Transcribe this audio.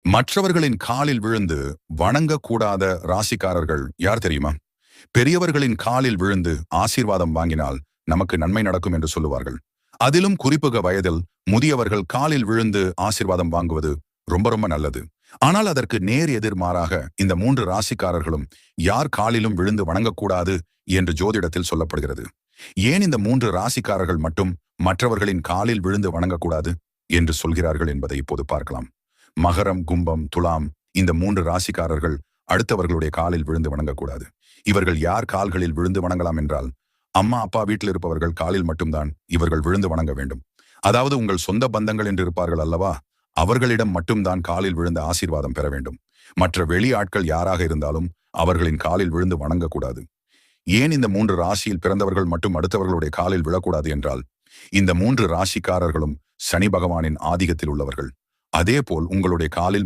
மற்றவர்களின் காலில் விழுந்து வணங்கக்கூடாத ராசிக்காரர்கள் யார் தெரியுமா? பெரியவர்களின் காலில் விழுந்து ஆசீர்வாதம் வாங்கினால் நமக்கு நன்மை நடக்கும் என்று சொல்லுவார்கள். அதிலும் குறிப்பிட்ட வயதில் முதியவர்கள் காலில் விழுந்து ஆசீர்வாதம் வாங்குவது ரொம்ப ரொம்ப நல்லது. ஆனால் அதற்கு நேர் எதிர்மாறாக இந்த 3 ராசிக்காரர்களும் யார் காலிலும் விழுந்து வணங்கக்கூடாது என்று ஜோதிடத்தில் சொல்லப்படுகிறது. ஏன் இந்த 3 ராசிக்காரர்கள் மட்டும் மற்றவர்களின் காலில் விழுந்து வணங்கக்கூடாது என்று சொல்கிறார்கள் என்பதை இப்போது பார்க்கலாம். மகரம், கும்பம், துலாம் இந்த 3 ராசிக்காரர்கள் அடுத்தவர்களுடைய காலில் விழுந்து வணங்கக்கூடாது. இவர்கள் யார் கால்களில் விழுந்து வணங்கலாம் என்றால், அம்மா அப்பா வீட்டில் இருப்பவர்கள் காலில் மட்டும்தான் இவர்கள் விழுந்து வணங்க வேண்டும். அதாவது உங்கள் சொந்த பந்தங்கள் என்று இருப்பார்கள் அல்லவா, அவர்களிடம் மட்டும்தான் காலில் விழுந்த ஆசீர்வாதம் பெற வேண்டும். மற்ற வெளி ஆட்கள் யாராக இருந்தாலும் அவர்களின் காலில் விழுந்து வணங்கக்கூடாது. ஏன் இந்த 3 ராசியில் பிறந்தவர்கள் மட்டும் அடுத்தவர்களுடைய காலில் விழக்கூடாது என்றால், இந்த 3 ராசிக்காரர்களும் சனி பகவானின் ஆதிக்கத்தில் உள்ளவர்கள். அதேபோல் உங்களுடைய காலில்